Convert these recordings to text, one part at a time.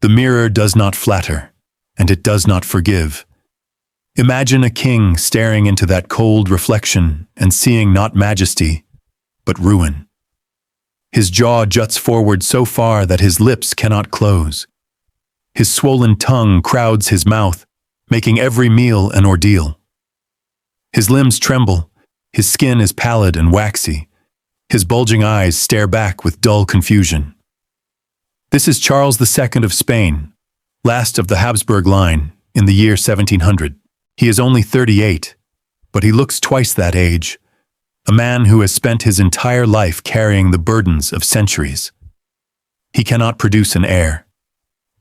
The mirror does not flatter, and it does not forgive. Imagine a king staring into that cold reflection and seeing not majesty, but ruin. His jaw juts forward so far that his lips cannot close. His swollen tongue crowds his mouth, making every meal an ordeal. His limbs tremble, his skin is pallid and waxy. His bulging eyes stare back with dull confusion. This is Charles II of Spain, last of the Habsburg line, in the year 1700. He is only 38, but he looks twice that age, a man who has spent his entire life carrying the burdens of centuries. He cannot produce an heir.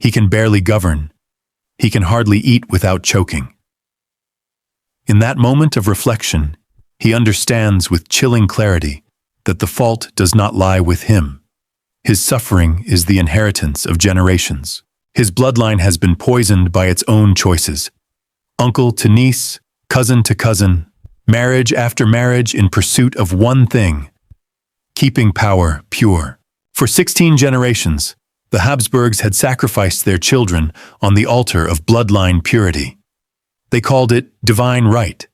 He can barely govern. He can hardly eat without choking. In that moment of reflection, he understands with chilling clarity that the fault does not lie with him. His suffering is the inheritance of generations. His bloodline has been poisoned by its own choices. Uncle to niece, cousin to cousin, marriage after marriage in pursuit of one thing: keeping power pure. For 16 generations, the Habsburgs had sacrificed their children on the altar of bloodline purity. They called it divine right.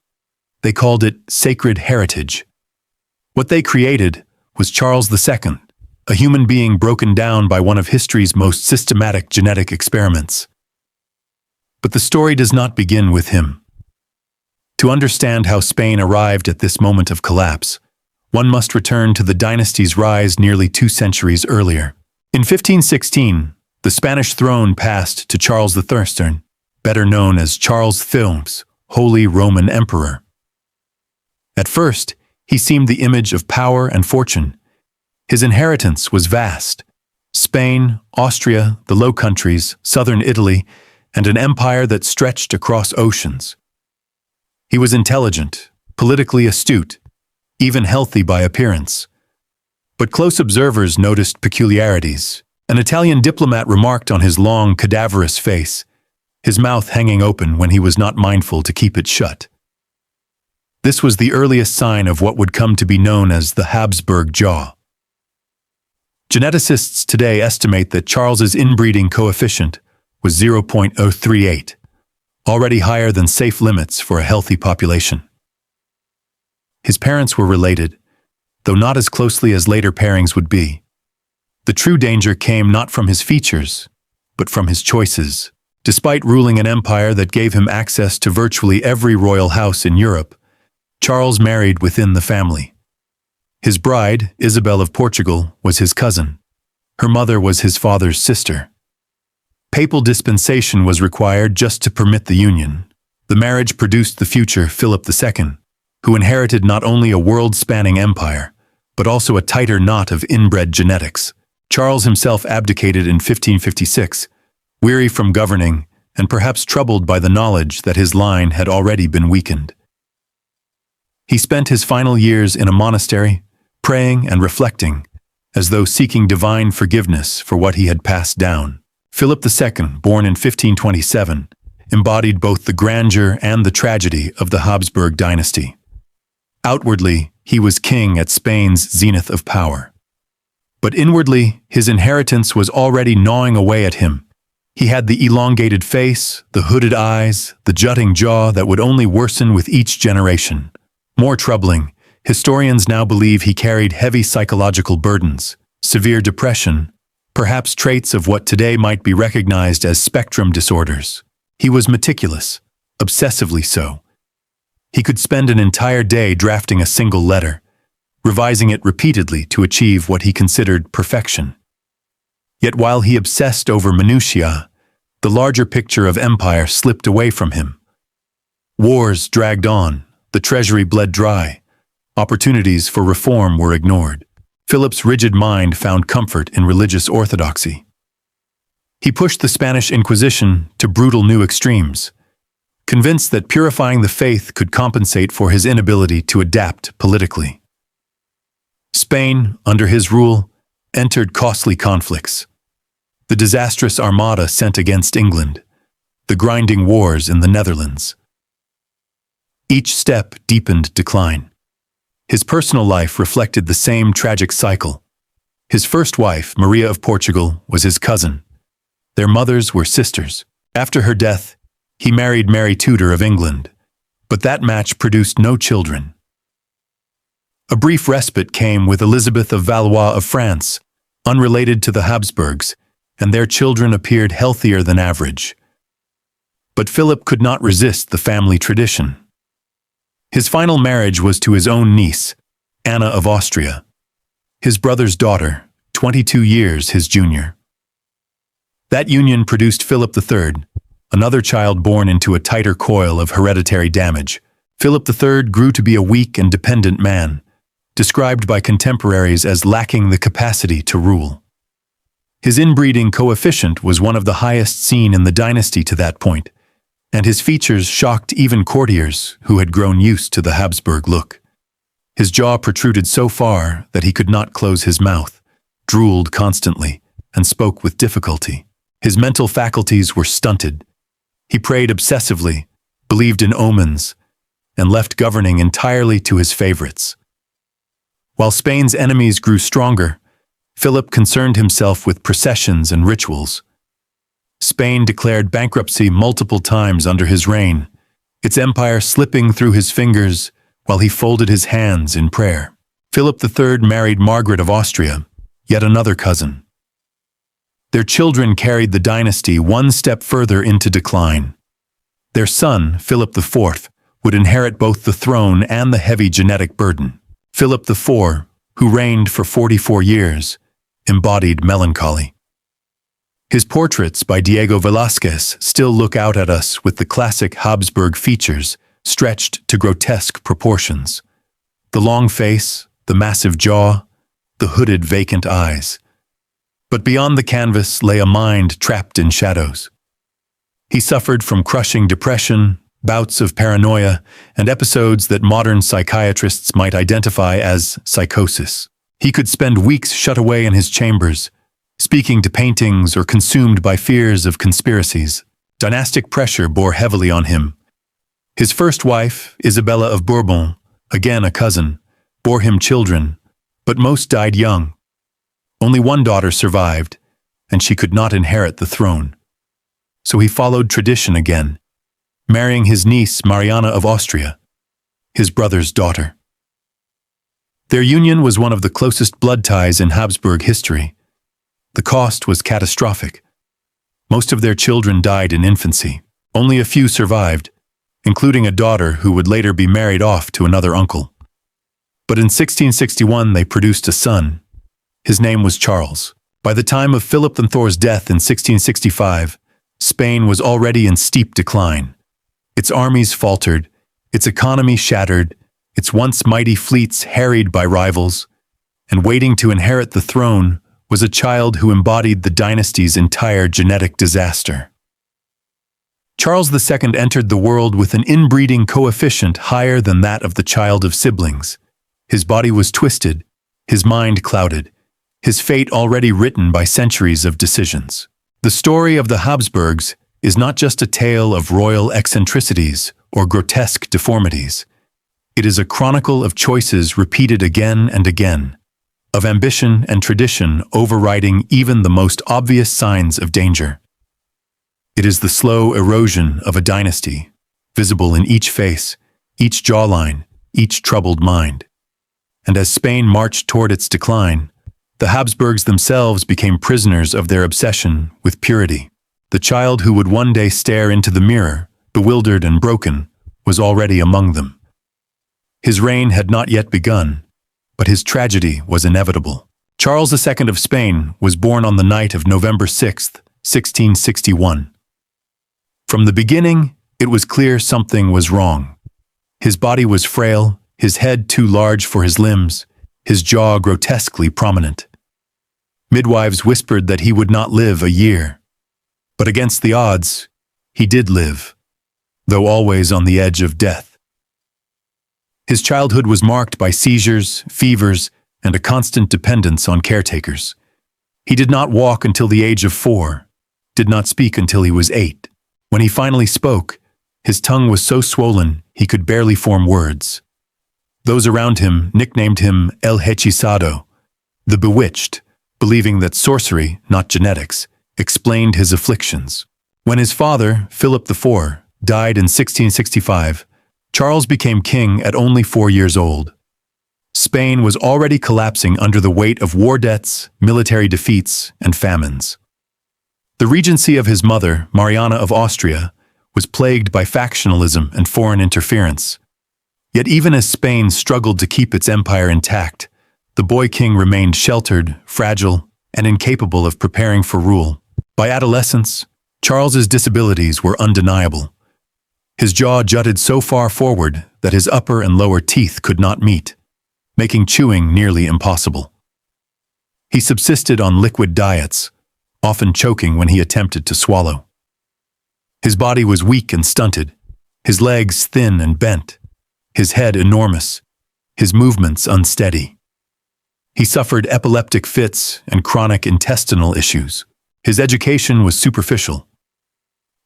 They called it sacred heritage. What they created was Charles II, a human being broken down by one of history's most systematic genetic experiments. But the story does not begin with him. To understand how Spain arrived at this moment of collapse, one must return to the dynasty's rise nearly 2 centuries earlier. In 1516, the Spanish throne passed to Charles III, better known as Charles V, Holy Roman Emperor. At first, he seemed the image of power and fortune. His inheritance was vast: Spain, Austria, the Low Countries, southern Italy, and an empire that stretched across oceans. He was intelligent, politically astute, even healthy by appearance. But close observers noticed peculiarities. An Italian diplomat remarked on his long, cadaverous face, his mouth hanging open when he was not mindful to keep it shut. This was the earliest sign of what would come to be known as the Habsburg jaw. Geneticists today estimate that Charles's inbreeding coefficient was 0.038, already higher than safe limits for a healthy population. His parents were related, though not as closely as later pairings would be. The true danger came not from his features, but from his choices. Despite ruling an empire that gave him access to virtually every royal house in Europe, Charles married within the family. His bride, Isabel of Portugal, was his cousin. Her mother was his father's sister. Papal dispensation was required just to permit the union. The marriage produced the future Philip II, who inherited not only a world-spanning empire, but also a tighter knot of inbred genetics. Charles himself abdicated in 1556, weary from governing and perhaps troubled by the knowledge that his line had already been weakened. He spent his final years in a monastery, praying and reflecting, as though seeking divine forgiveness for what he had passed down. Philip II, born in 1527, embodied both the grandeur and the tragedy of the Habsburg dynasty. Outwardly, he was king at Spain's zenith of power. But inwardly, his inheritance was already gnawing away at him. He had the elongated face, the hooded eyes, the jutting jaw that would only worsen with each generation. More troubling, historians now believe he carried heavy psychological burdens, severe depression, perhaps traits of what today might be recognized as spectrum disorders. He was meticulous, obsessively so. He could spend an entire day drafting a single letter, revising it repeatedly to achieve what he considered perfection. Yet while he obsessed over minutiae, the larger picture of empire slipped away from him. Wars dragged on, the treasury bled dry, opportunities for reform were ignored. Philip's rigid mind found comfort in religious orthodoxy. He pushed the Spanish Inquisition to brutal new extremes, convinced that purifying the faith could compensate for his inability to adapt politically. Spain, under his rule, entered costly conflicts. The disastrous armada sent against England, the grinding wars in the Netherlands. Each step deepened decline. His personal life reflected the same tragic cycle. His first wife, Maria of Portugal, was his cousin. Their mothers were sisters. After her death, he married Mary Tudor of England, but that match produced no children. A brief respite came with Elizabeth of Valois of France, unrelated to the Habsburgs, and their children appeared healthier than average. But Philip could not resist the family tradition. His final marriage was to his own niece, Anna of Austria, his brother's daughter, 22 years his junior. That union produced Philip III, another child born into a tighter coil of hereditary damage. Philip III grew to be a weak and dependent man, described by contemporaries as lacking the capacity to rule. His inbreeding coefficient was one of the highest seen in the dynasty to that point, and his features shocked even courtiers who had grown used to the Habsburg look. His jaw protruded so far that he could not close his mouth, drooled constantly, and spoke with difficulty. His mental faculties were stunted. He prayed obsessively, believed in omens, and left governing entirely to his favorites. While Spain's enemies grew stronger, Philip concerned himself with processions and rituals. Spain declared bankruptcy multiple times under his reign, its empire slipping through his fingers while he folded his hands in prayer. Philip III married Margaret of Austria, yet another cousin. Their children carried the dynasty one step further into decline. Their son, Philip IV, would inherit both the throne and the heavy genetic burden. Philip IV, who reigned for 44 years, embodied melancholy. His portraits by Diego Velázquez still look out at us with the classic Habsburg features stretched to grotesque proportions. The long face, the massive jaw, the hooded vacant eyes. But beyond the canvas lay a mind trapped in shadows. He suffered from crushing depression, bouts of paranoia, and episodes that modern psychiatrists might identify as psychosis. He could spend weeks shut away in his chambers, speaking to paintings or consumed by fears of conspiracies. Dynastic pressure bore heavily on him. His first wife, Isabella of Bourbon, again a cousin, bore him children, but most died young. Only one daughter survived, and she could not inherit the throne. So he followed tradition again, marrying his niece Mariana of Austria, his brother's daughter. Their union was one of the closest blood ties in Habsburg history. The cost was catastrophic. Most of their children died in infancy. Only a few survived, including a daughter who would later be married off to another uncle. But in 1661 they produced a son. His name was Charles. By the time of Philip IV's death in 1665, Spain was already in steep decline. Its armies faltered, its economy shattered, its once mighty fleets harried by rivals, and waiting to inherit the throne was a child who embodied the dynasty's entire genetic disaster. Charles II entered the world with an inbreeding coefficient higher than that of the child of siblings. His body was twisted, his mind clouded, his fate already written by centuries of decisions. The story of the Habsburgs is not just a tale of royal eccentricities or grotesque deformities. It is a chronicle of choices repeated again and again, of ambition and tradition overriding even the most obvious signs of danger. It is the slow erosion of a dynasty, visible in each face, each jawline, each troubled mind. And as Spain marched toward its decline, the Habsburgs themselves became prisoners of their obsession with purity. The child who would one day stare into the mirror, bewildered and broken, was already among them. His reign had not yet begun, but his tragedy was inevitable. Charles II of Spain was born on the night of November 6, 1661. From the beginning, it was clear something was wrong. His body was frail, his head too large for his limbs, his jaw grotesquely prominent. Midwives whispered that he would not live a year. But against the odds, he did live, though always on the edge of death. His childhood was marked by seizures, fevers, and a constant dependence on caretakers. He did not walk until the age of 4, did not speak until he was 8. When he finally spoke, his tongue was so swollen he could barely form words. Those around him nicknamed him El Hechizado, the bewitched, believing that sorcery, not genetics, explained his afflictions. When his father, Philip IV, died in 1665, Charles became king at only 4 years old. Spain was already collapsing under the weight of war debts, military defeats, and famines. The regency of his mother, Mariana of Austria, was plagued by factionalism and foreign interference. Yet even as Spain struggled to keep its empire intact, the boy king remained sheltered, fragile, and incapable of preparing for rule. By adolescence, Charles's disabilities were undeniable. His jaw jutted so far forward that his upper and lower teeth could not meet, making chewing nearly impossible. He subsisted on liquid diets, often choking when he attempted to swallow. His body was weak and stunted, his legs thin and bent, his head enormous, his movements unsteady. He suffered epileptic fits and chronic intestinal issues. His education was superficial.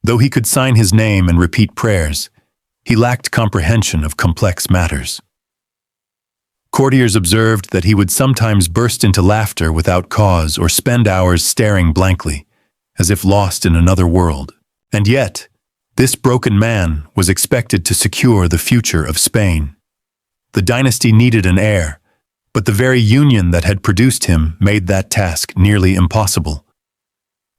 Though he could sign his name and repeat prayers, he lacked comprehension of complex matters. Courtiers observed that he would sometimes burst into laughter without cause or spend hours staring blankly, as if lost in another world. And yet, this broken man was expected to secure the future of Spain. The dynasty needed an heir, but the very union that had produced him made that task nearly impossible.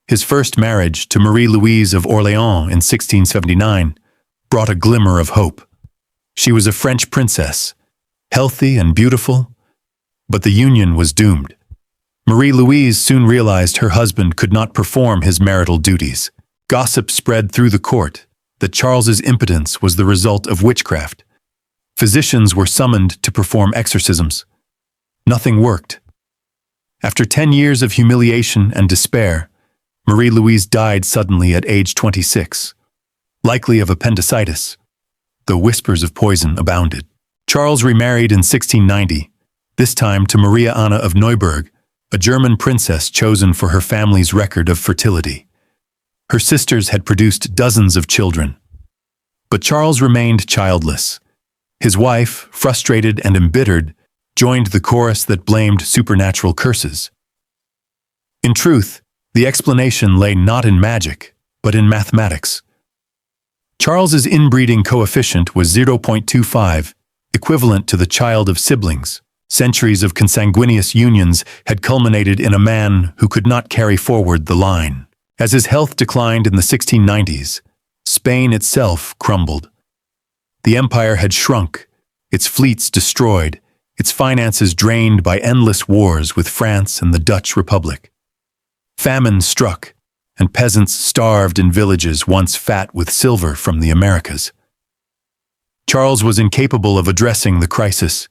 His first marriage to Marie-Louise of Orléans in 1679 brought a glimmer of hope. She was a French princess, healthy and beautiful, but the union was doomed. Marie-Louise soon realized her husband could not perform his marital duties. Gossip spread through the court that Charles's impotence was the result of witchcraft. Physicians were summoned to perform exorcisms. Nothing worked. After 10 years of humiliation and despair, Marie-Louise died suddenly at age 26, likely of appendicitis, though whispers of poison abounded. Charles remarried in 1690, this time to Maria Anna of Neuburg, a German princess chosen for her family's record of fertility. Her sisters had produced dozens of children. But Charles remained childless. His wife, frustrated and embittered, joined the chorus that blamed supernatural curses. In truth, the explanation lay not in magic, but in mathematics. Charles's inbreeding coefficient was 0.25, equivalent to the child of siblings. Centuries of consanguineous unions had culminated in a man who could not carry forward the line. As his health declined in the 1690s, Spain itself crumbled. The empire had shrunk, its fleets destroyed, its finances drained by endless wars with France and the Dutch Republic. Famine struck, and peasants starved in villages once fat with silver from the Americas. Charles was incapable of addressing the crisis.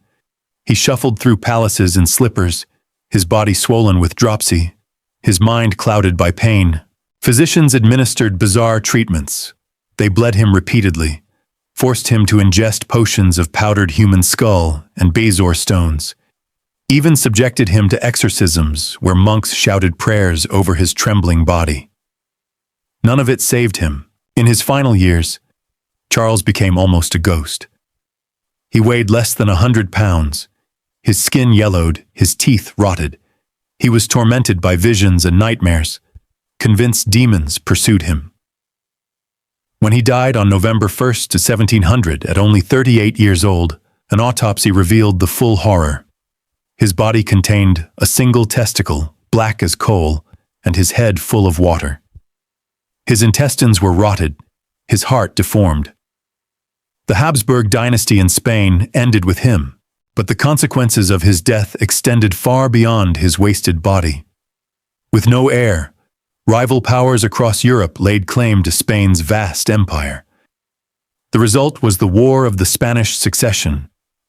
He shuffled through palaces in slippers, his body swollen with dropsy, his mind clouded by pain. Physicians administered bizarre treatments. They bled him repeatedly, forced him to ingest potions of powdered human skull and bezoar stones, even subjected him to exorcisms where monks shouted prayers over his trembling body. None of it saved him. In his final years, Charles became almost a ghost. He weighed less than 100 pounds. His skin yellowed, his teeth rotted. He was tormented by visions and nightmares. Convinced demons pursued him. When he died on November 1st to 1700 at only 38 years old, an autopsy revealed the full horror. His body contained a single testicle, black as coal, and his head full of water. His intestines were rotted, his heart deformed. The Habsburg dynasty in Spain ended with him, but the consequences of his death extended far beyond his wasted body. With no heir, rival powers across Europe laid claim to Spain's vast empire. The result was the War of the Spanish Succession,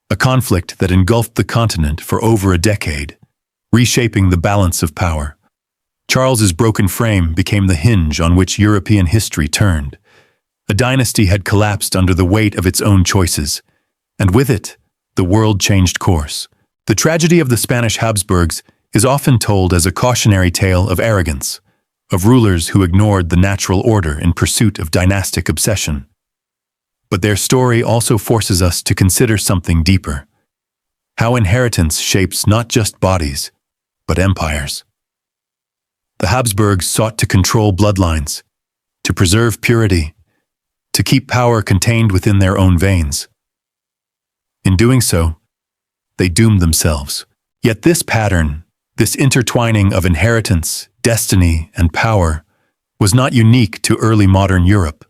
a conflict that engulfed the continent for over a decade, reshaping the balance of power. Charles's broken frame became the hinge on which European history turned. A dynasty had collapsed under the weight of its own choices, and with it, the world changed course. The tragedy of the Spanish Habsburgs is often told as a cautionary tale of arrogance, of rulers who ignored the natural order in pursuit of dynastic obsession. But their story also forces us to consider something deeper: how inheritance shapes not just bodies, but empires. The Habsburgs sought to control bloodlines, to preserve purity, to keep power contained within their own veins. In doing so, they doomed themselves. Yet this pattern, this intertwining of inheritance, destiny, and power, was not unique to early modern Europe.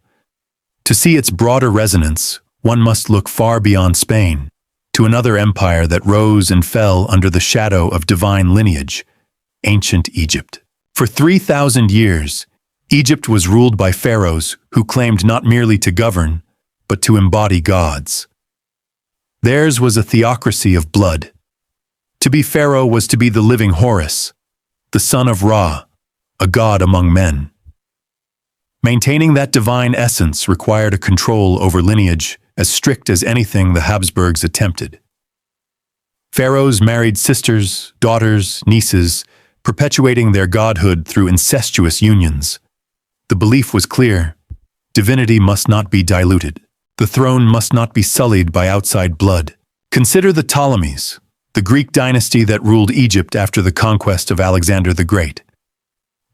To see its broader resonance, one must look far beyond Spain, to another empire that rose and fell under the shadow of divine lineage, ancient Egypt. For 3,000 years, Egypt was ruled by pharaohs who claimed not merely to govern, but to embody gods. Theirs was a theocracy of blood. To be pharaoh was to be the living Horus, the son of Ra, a god among men. Maintaining that divine essence required a control over lineage as strict as anything the Habsburgs attempted. Pharaohs married sisters, daughters, nieces, perpetuating their godhood through incestuous unions. The belief was clear: divinity must not be diluted. The throne must not be sullied by outside blood. Consider the Ptolemies, the Greek dynasty that ruled Egypt after the conquest of Alexander the Great.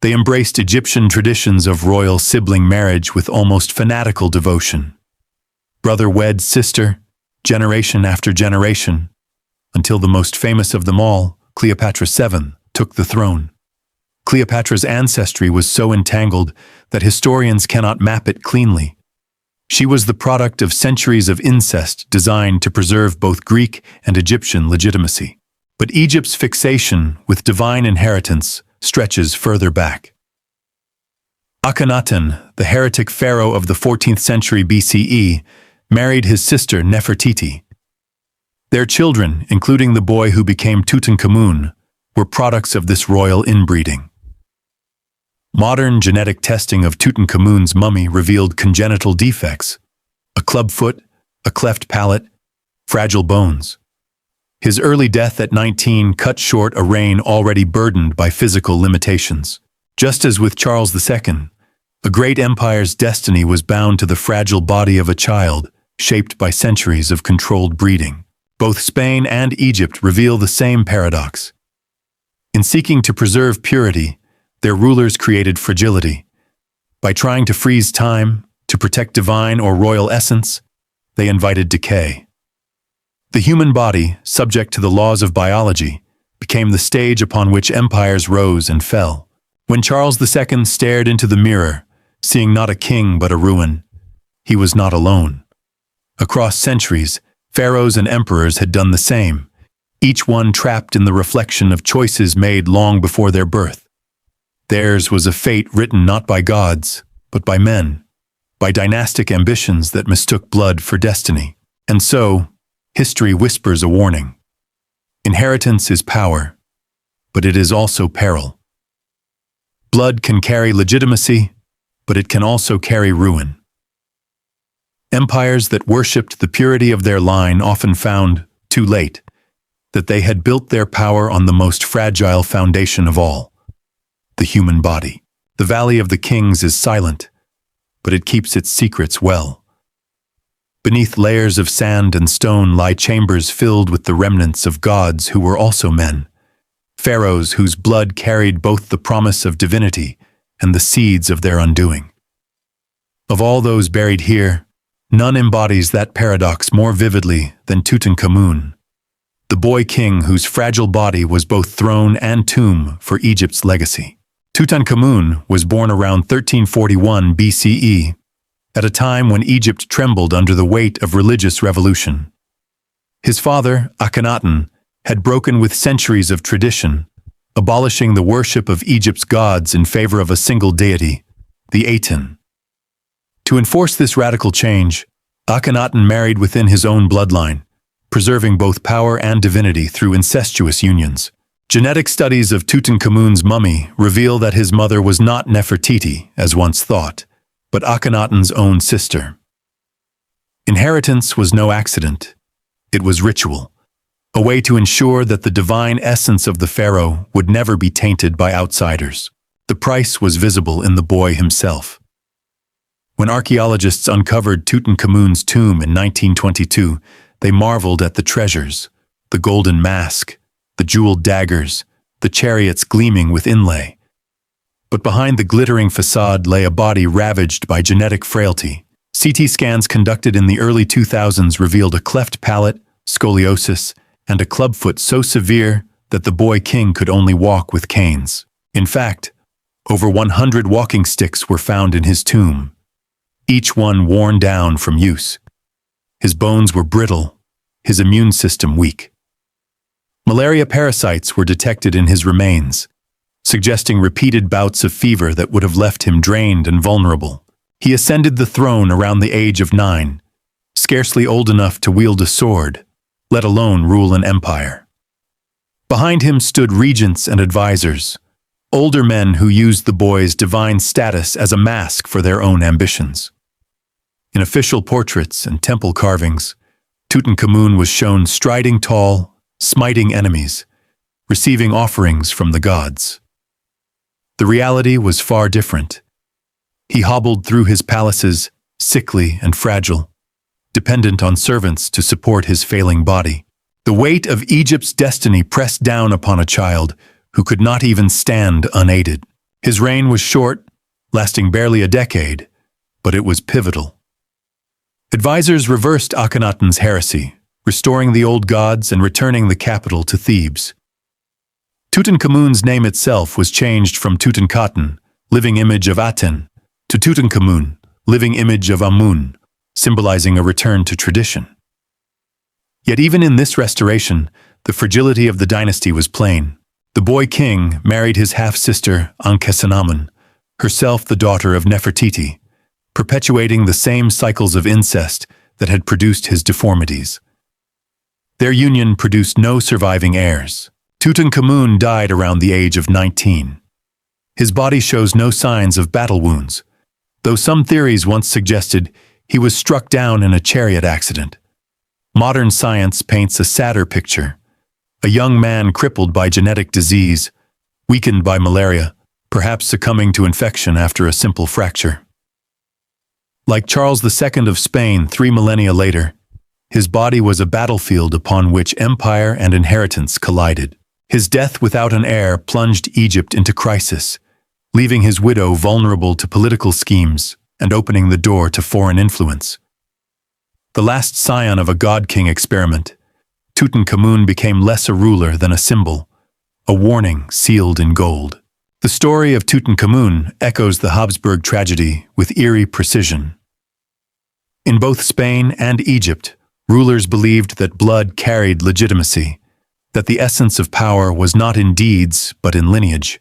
They embraced Egyptian traditions of royal sibling marriage with almost fanatical devotion. Brother wed sister, generation after generation, until the most famous of them all, Cleopatra VII, took the throne. Cleopatra's ancestry was so entangled that historians cannot map it cleanly. She was the product of centuries of incest designed to preserve both Greek and Egyptian legitimacy. But Egypt's fixation with divine inheritance stretches further back. Akhenaten, the heretic pharaoh of the 14th century BCE, married his sister Nefertiti. Their children, including the boy who became Tutankhamun, were products of this royal inbreeding. Modern genetic testing of Tutankhamun's mummy revealed congenital defects: a clubfoot, a cleft palate, fragile bones. His early death at 19 cut short a reign already burdened by physical limitations. Just as with Charles II, a great empire's destiny was bound to the fragile body of a child, shaped by centuries of controlled breeding. Both Spain and Egypt reveal the same paradox. In seeking to preserve purity, their rulers created fragility. By trying to freeze time, to protect divine or royal essence, they invited decay. The human body, subject to the laws of biology, became the stage upon which empires rose and fell. When Charles II stared into the mirror, seeing not a king but a ruin, he was not alone. Across centuries, pharaohs and emperors had done the same, each one trapped in the reflection of choices made long before their birth. Theirs was a fate written not by gods, but by men, by dynastic ambitions that mistook blood for destiny. And so, history whispers a warning. Inheritance is power, but it is also peril. Blood can carry legitimacy, but it can also carry ruin. Empires that worshipped the purity of their line often found, too late, that they had built their power on the most fragile foundation of all: the human body. The Valley of the Kings is silent, but it keeps its secrets well. Beneath layers of sand and stone lie chambers filled with the remnants of gods who were also men, pharaohs whose blood carried both the promise of divinity and the seeds of their undoing. Of all those buried here, none embodies that paradox more vividly than Tutankhamun, the boy king whose fragile body was both throne and tomb for Egypt's legacy. Tutankhamun was born around 1341 BCE, at a time when Egypt trembled under the weight of religious revolution. His father, Akhenaten, had broken with centuries of tradition, abolishing the worship of Egypt's gods in favor of a single deity, the Aten. To enforce this radical change, Akhenaten married within his own bloodline, preserving both power and divinity through incestuous unions. Genetic studies of Tutankhamun's mummy reveal that his mother was not Nefertiti, as once thought, but Akhenaten's own sister. Inheritance was no accident. It was ritual, a way to ensure that the divine essence of the pharaoh would never be tainted by outsiders. The price was visible in the boy himself. When archaeologists uncovered Tutankhamun's tomb in 1922, they marveled at the treasures: the golden mask, the jeweled daggers, the chariots gleaming with inlay. But behind the glittering facade lay a body ravaged by genetic frailty. CT scans conducted in the early 2000s revealed a cleft palate, scoliosis, and a clubfoot so severe that the boy king could only walk with canes. In fact, over 100 walking sticks were found in his tomb, each one worn down from use. His bones were brittle, his immune system weak. Malaria parasites were detected in his remains, suggesting repeated bouts of fever that would have left him drained and vulnerable. He ascended the throne around the age of 9, scarcely old enough to wield a sword, let alone rule an empire. Behind him stood regents and advisors, older men who used the boy's divine status as a mask for their own ambitions. In official portraits and temple carvings, Tutankhamun was shown striding tall, smiting enemies, receiving offerings from the gods. The reality was far different. He hobbled through his palaces, sickly and fragile, dependent on servants to support his failing body. The weight of Egypt's destiny pressed down upon a child who could not even stand unaided. His reign was short, lasting barely a decade, but it was pivotal. Advisors reversed Akhenaten's heresy, restoring the old gods and returning the capital to Thebes. Tutankhamun's name itself was changed from Tutankhaten, living image of Aten, to Tutankhamun, living image of Amun, symbolizing a return to tradition. Yet even in this restoration, the fragility of the dynasty was plain. The boy king married his half-sister Ankhesenamun, herself the daughter of Nefertiti, perpetuating the same cycles of incest that had produced his deformities. Their union produced no surviving heirs. Tutankhamun died around the age of 19. His body shows no signs of battle wounds, though some theories once suggested he was struck down in a chariot accident. Modern science paints a sadder picture. A young man crippled by genetic disease, weakened by malaria, perhaps succumbing to infection after a simple fracture. Like Charles II of Spain 3 millennia later, his body was a battlefield upon which empire and inheritance collided. His death without an heir plunged Egypt into crisis, leaving his widow vulnerable to political schemes and opening the door to foreign influence. The last scion of a god-king experiment, Tutankhamun became less a ruler than a symbol, a warning sealed in gold. The story of Tutankhamun echoes the Habsburg tragedy with eerie precision. In both Spain and Egypt, rulers believed that blood carried legitimacy, that the essence of power was not in deeds but in lineage.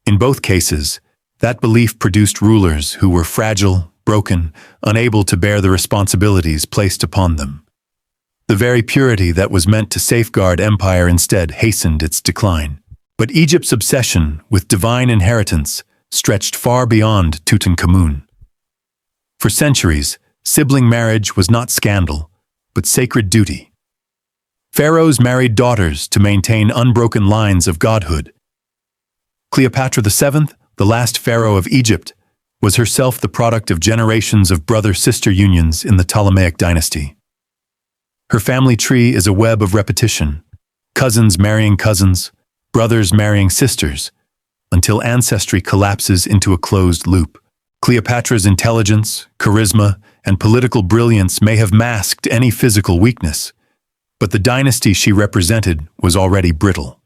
In both cases, that belief produced rulers who were fragile, broken, unable to bear the responsibilities placed upon them. The very purity that was meant to safeguard empire instead hastened its decline. But Egypt's obsession with divine inheritance stretched far beyond Tutankhamun. For centuries, sibling marriage was not scandal, but sacred duty. Pharaohs married daughters to maintain unbroken lines of godhood. Cleopatra VII, the last pharaoh of Egypt, was herself the product of generations of brother-sister unions in the Ptolemaic dynasty. Her family tree is a web of repetition, cousins marrying cousins, brothers marrying sisters, until ancestry collapses into a closed loop. Cleopatra's intelligence, charisma, and political brilliance may have masked any physical weakness, but the dynasty she represented was already brittle.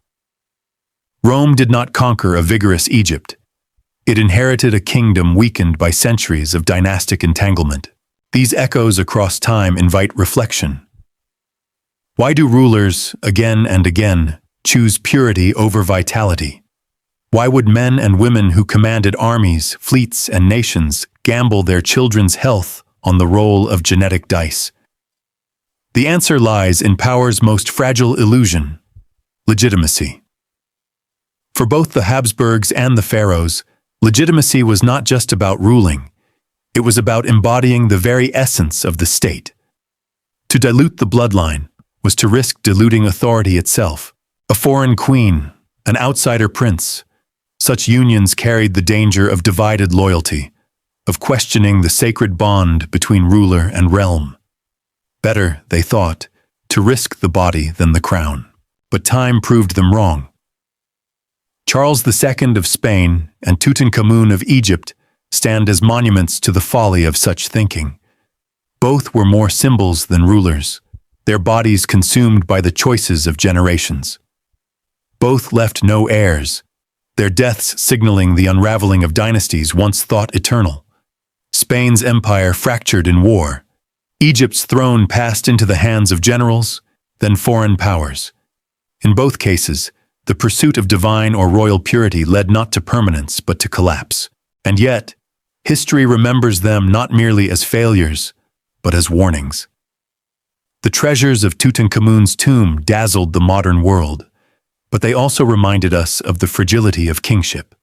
Rome did not conquer a vigorous Egypt. It inherited a kingdom weakened by centuries of dynastic entanglement. These echoes across time invite reflection. Why do rulers, again and again, choose purity over vitality? Why would men and women who commanded armies, fleets, and nations gamble their children's health on the roll of genetic dice? The answer lies in power's most fragile illusion: legitimacy. For both the Habsburgs and the Pharaohs, legitimacy was not just about ruling. It was about embodying the very essence of the state. To dilute the bloodline was to risk diluting authority itself. A foreign queen, an outsider prince, such unions carried the danger of divided loyalty, of questioning the sacred bond between ruler and realm. Better, they thought, to risk the body than the crown. But time proved them wrong. Charles II of Spain and Tutankhamun of Egypt stand as monuments to the folly of such thinking. Both were more symbols than rulers, their bodies consumed by the choices of generations. Both left no heirs, their deaths signaling the unraveling of dynasties once thought eternal. Spain's empire fractured in war. Egypt's throne passed into the hands of generals, then foreign powers. In both cases, the pursuit of divine or royal purity led not to permanence but to collapse. And yet, history remembers them not merely as failures, but as warnings. The treasures of Tutankhamun's tomb dazzled the modern world, but they also reminded us of the fragility of kingship.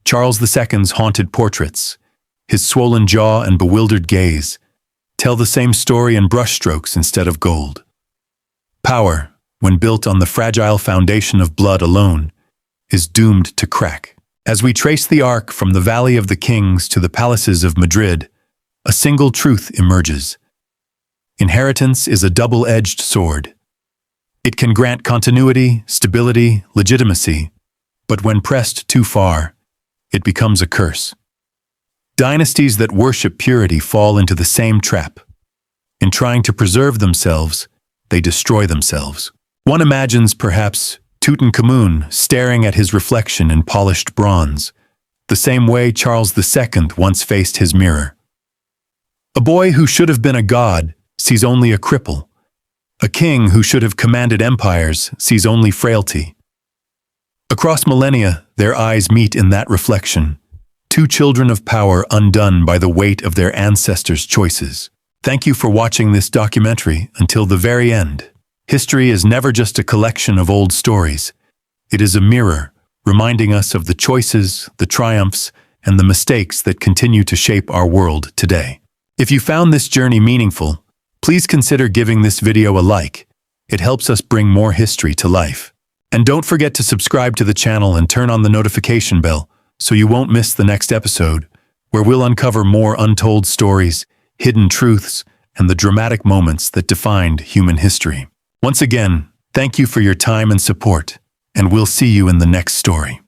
Charles II's haunted portraits, his swollen jaw and bewildered gaze, tell the same story in brushstrokes instead of gold. Power, when built on the fragile foundation of blood alone, is doomed to crack. As we trace the arc from the Valley of the Kings to the palaces of Madrid, a single truth emerges. Inheritance is a double-edged sword. It can grant continuity, stability, legitimacy, but when pressed too far, it becomes a curse. Dynasties that worship purity fall into the same trap. In trying to preserve themselves, they destroy themselves. One imagines, perhaps, Tutankhamun staring at his reflection in polished bronze, the same way Charles II once faced his mirror. A boy who should have been a god sees only a cripple. A king who should have commanded empires sees only frailty. Across millennia, their eyes meet in that reflection. Two children of power undone by the weight of their ancestors' choices. Thank you for watching this documentary until the very end. History is never just a collection of old stories. It is a mirror, reminding us of the choices, the triumphs, and the mistakes that continue to shape our world today. If you found this journey meaningful, please consider giving this video a like. It helps us bring more history to life. And don't forget to subscribe to the channel and turn on the notification bell so you won't miss the next episode, where we'll uncover more untold stories, hidden truths, and the dramatic moments that defined human history. Once again, thank you for your time and support, and we'll see you in the next story.